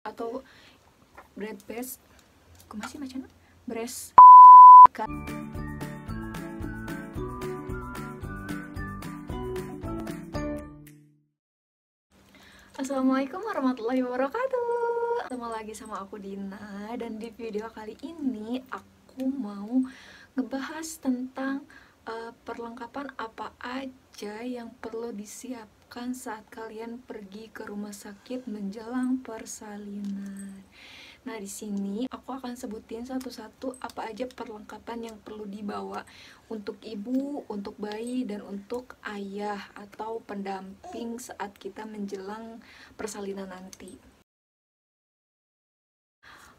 atau breast masih macam breast. Assalamualaikum warahmatullahi wabarakatuh. Ketemu lagi sama aku Dina, dan di video kali ini aku mau ngebahas tentang perlengkapan apa aja yang perlu disiapkan saat kalian pergi ke rumah sakit menjelang persalinan. Nah, di sini aku akan sebutin satu-satu apa aja perlengkapan yang perlu dibawa untuk ibu, untuk bayi, dan untuk ayah atau pendamping saat kita menjelang persalinan nanti.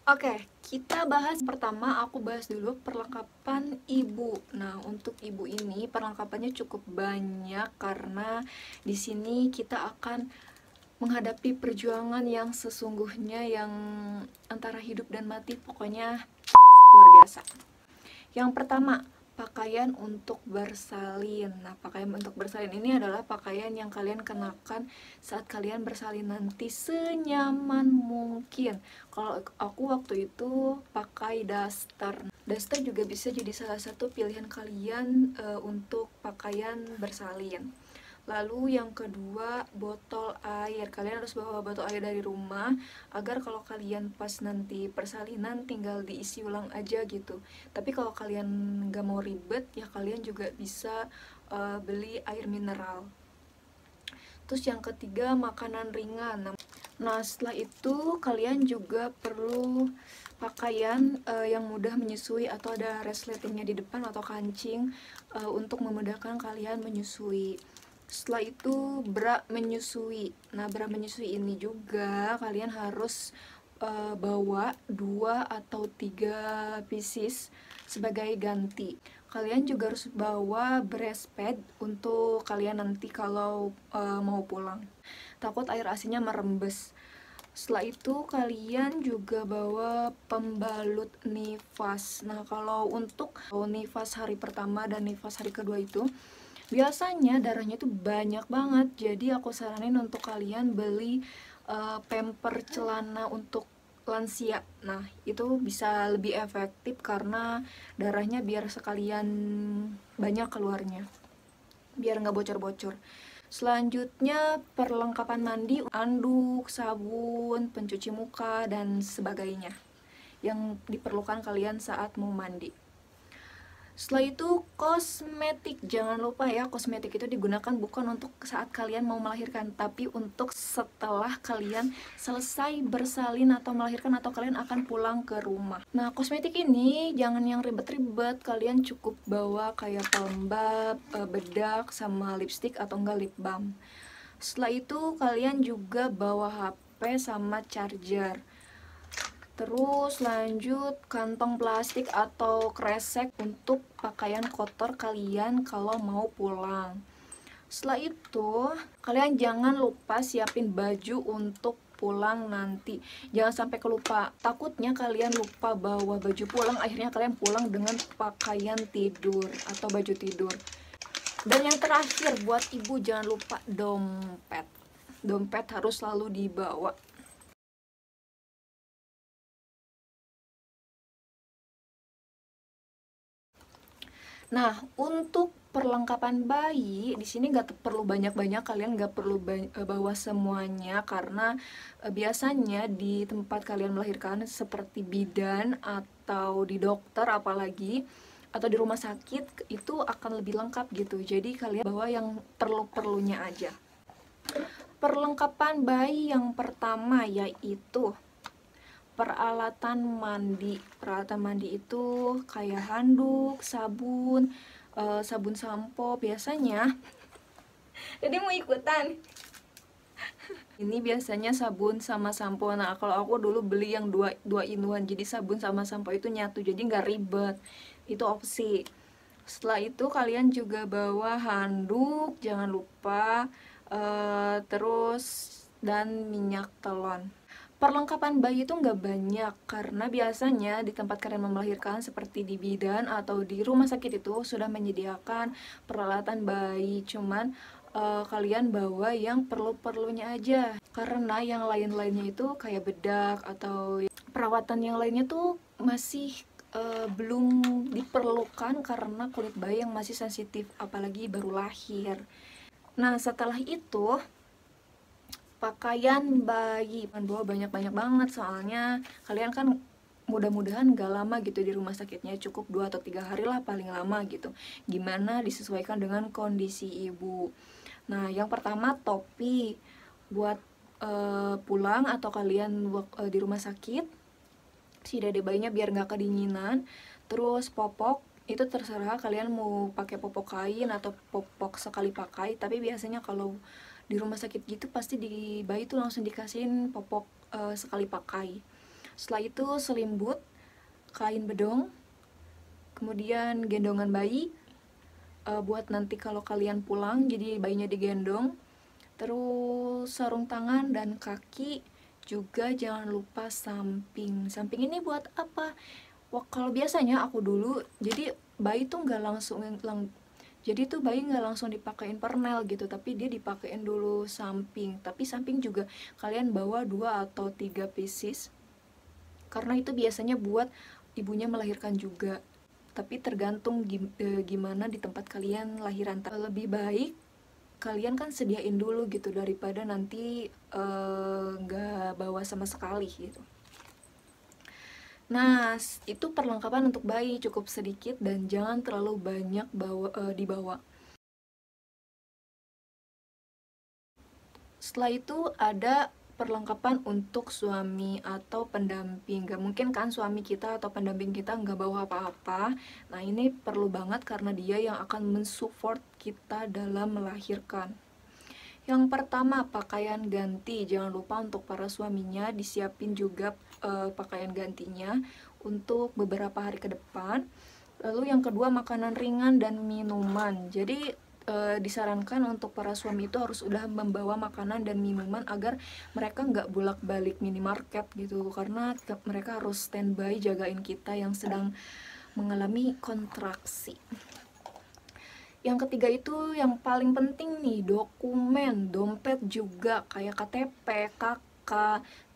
Oke, kita bahas pertama. Aku bahas dulu perlengkapan ibu. Nah, untuk ibu ini perlengkapannya cukup banyak karena di sini kita akan menghadapi perjuangan yang sesungguhnya, yang antara hidup dan mati, pokoknya luar biasa. Yang pertama, pakaian untuk bersalin. Nah, pakaian untuk bersalin ini adalah pakaian yang kalian kenakan saat kalian bersalin nanti senyaman mungkin. Kalau aku waktu itu pakai daster. Daster juga bisa jadi salah satu pilihan kalian untuk pakaian bersalin. Lalu yang kedua, botol air. Kalian harus bawa botol air dari rumah agar kalau kalian pas nanti persalinan tinggal diisi ulang aja gitu. Tapi kalau kalian nggak mau ribet, ya kalian juga bisa beli air mineral. Terus yang ketiga, makanan ringan. Nah, setelah itu kalian juga perlu pakaian yang mudah menyusui atau ada resletingnya di depan atau kancing untuk memudahkan kalian menyusui. Setelah itu, bra menyusui. Nah, bra menyusui ini juga kalian harus bawa 2 atau 3 pieces sebagai ganti. Kalian juga harus bawa breast pad untuk kalian nanti kalau mau pulang. Takut air asinya merembes. Setelah itu kalian juga bawa pembalut nifas. Nah, kalau untuk nifas hari pertama dan nifas hari kedua itu biasanya darahnya tuh banyak banget, jadi aku saranin untuk kalian beli pamper celana untuk lansia. Nah, itu bisa lebih efektif karena darahnya biar sekalian banyak keluarnya, biar nggak bocor-bocor. Selanjutnya, perlengkapan mandi, anduk, sabun, pencuci muka, dan sebagainya yang diperlukan kalian saat mau mandi. Setelah itu, kosmetik. Jangan lupa ya, kosmetik itu digunakan bukan untuk saat kalian mau melahirkan, tapi untuk setelah kalian selesai bersalin atau melahirkan atau kalian akan pulang ke rumah. Nah, kosmetik ini jangan yang ribet-ribet. Kalian cukup bawa kayak pelembab, bedak, sama lipstick atau enggak lip balm. Setelah itu kalian juga bawa HP sama charger. Terus lanjut, kantong plastik atau kresek untuk pakaian kotor kalian kalau mau pulang. Setelah itu, kalian jangan lupa siapin baju untuk pulang nanti. Jangan sampai kelupa. Takutnya kalian lupa bawa baju pulang, akhirnya kalian pulang dengan pakaian tidur atau baju tidur. Dan yang terakhir, buat ibu jangan lupa dompet. Dompet harus selalu dibawa. Nah, untuk perlengkapan bayi di sini nggak perlu banyak-banyak, kalian nggak perlu bawa semuanya karena biasanya di tempat kalian melahirkan seperti bidan atau di dokter apalagi atau di rumah sakit itu akan lebih lengkap gitu. Jadi kalian bawa yang perlu-perlunya aja. Perlengkapan bayi yang pertama yaitu peralatan mandi. Peralatan mandi itu kayak handuk, sabun, sabun sampo biasanya. Jadi mau ikutan. Ini biasanya sabun sama sampo. Nah, kalau aku dulu beli yang dua in one, jadi sabun sama sampo itu nyatu, jadi nggak ribet. Itu opsi. Setelah itu kalian juga bawa handuk, jangan lupa, terus dan minyak telon. Perlengkapan bayi itu nggak banyak karena biasanya di tempat kalian melahirkan seperti di bidan atau di rumah sakit itu sudah menyediakan peralatan bayi. Cuman kalian bawa yang perlu-perlunya aja, karena yang lain-lainnya itu kayak bedak atau perawatan yang lainnya tuh masih belum diperlukan karena kulit bayi yang masih sensitif, apalagi baru lahir. Nah, setelah itu pakaian bayi bawa banyak-banyak banget, soalnya kalian kan mudah-mudahan gak lama gitu di rumah sakitnya, cukup 2 atau 3 hari lah paling lama gitu. Gimana disesuaikan dengan kondisi ibu. Nah, yang pertama topi buat pulang atau kalian di rumah sakit si dede bayinya biar nggak kedinginan. Terus popok itu terserah kalian mau pakai popok kain atau popok sekali pakai, tapi biasanya kalau di rumah sakit gitu pasti di bayi tuh langsung dikasihin popok sekali pakai. Setelah itu selimbut, kain bedong, kemudian gendongan bayi buat nanti kalau kalian pulang jadi bayinya digendong. Terus sarung tangan dan kaki, juga jangan lupa samping. Samping ini buat apa? Wah, kalau biasanya aku dulu, jadi bayi tuh nggak langsung jadi tuh bayi nggak langsung dipakein pernel gitu, tapi dia dipakein dulu samping. Tapi samping juga kalian bawa 2 atau 3 pieces, karena itu biasanya buat ibunya melahirkan juga. Tapi tergantung gimana di tempat kalian lahiran. Lebih baik kalian kan sediain dulu gitu daripada nanti nggak bawa sama sekali gitu. Nah, itu perlengkapan untuk bayi, cukup sedikit dan jangan terlalu banyak dibawa. Setelah itu ada perlengkapan untuk suami atau pendamping. Gak mungkin kan suami kita atau pendamping kita nggak bawa apa-apa. Nah, ini perlu banget karena dia yang akan mensupport kita dalam melahirkan. Yang pertama, pakaian ganti. Jangan lupa untuk para suaminya disiapin juga pakaian gantinya untuk beberapa hari ke depan. Lalu yang kedua, makanan ringan dan minuman. Jadi disarankan untuk para suami itu harus udah membawa makanan dan minuman agar mereka nggak bolak-balik minimarket gitu, karena mereka harus standby jagain kita yang sedang mengalami kontraksi. Yang ketiga itu yang paling penting nih, dokumen, dompet juga kayak KTP, KK,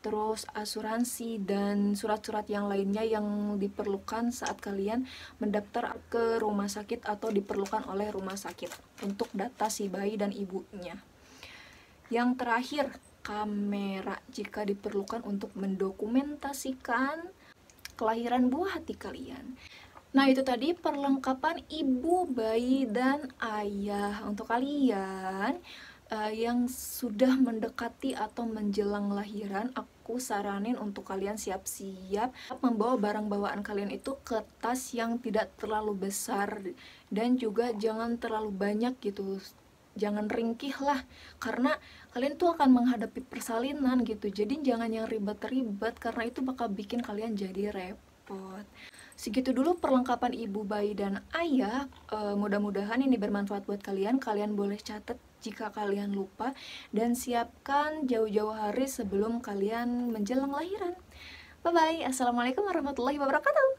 terus asuransi dan surat-surat yang lainnya yang diperlukan saat kalian mendaftar ke rumah sakit atau diperlukan oleh rumah sakit untuk data si bayi dan ibunya. Yang terakhir, kamera jika diperlukan untuk mendokumentasikan kelahiran buah hati kalian. Nah, itu tadi perlengkapan ibu, bayi, dan ayah. Untuk kalian yang sudah mendekati atau menjelang lahiran, aku saranin untuk kalian siap-siap membawa barang bawaan kalian itu ke tas yang tidak terlalu besar dan juga jangan terlalu banyak gitu. Jangan ringkih lah, karena kalian tuh akan menghadapi persalinan gitu. Jadi jangan yang ribet-ribet karena itu bakal bikin kalian jadi repot. Segitu dulu perlengkapan ibu, bayi, dan ayah. Mudah-mudahan ini bermanfaat buat kalian. Kalian boleh catat jika kalian lupa dan siapkan jauh-jauh hari sebelum kalian menjelang lahiran. Bye-bye. Assalamualaikum warahmatullahi wabarakatuh.